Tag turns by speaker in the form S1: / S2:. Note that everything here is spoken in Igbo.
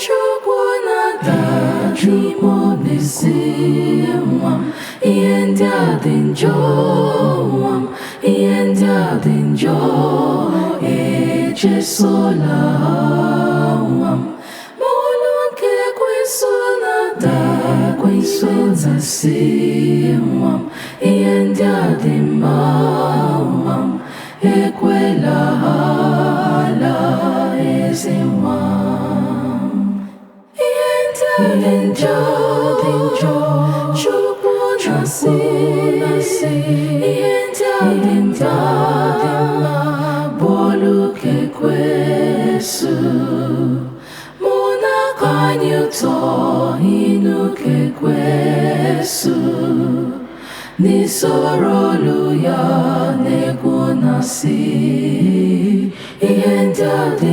S1: Chukwu na-ada n'ime obi si nwa m, ihe ndị a dị njọ nwa m, ihe ndị a dị njọ, echesola nwa m. Ma olu nke ekwensu na-ada, ekwensu na-asị nwa m, ihe ndị a dị mma nwa m, ekwela ala ezi nwa m. Ihe ndị a dị njọ, dị njọ, Chukwu na-asị, ihe ndị a dị mma, dị mma, bụ olu nke ekwensu. Mụ na-akọ anyị ụtọ ịnụ nke ekwensu, n'isoro olu ya na-ekwu na-asị ihe ndị a dị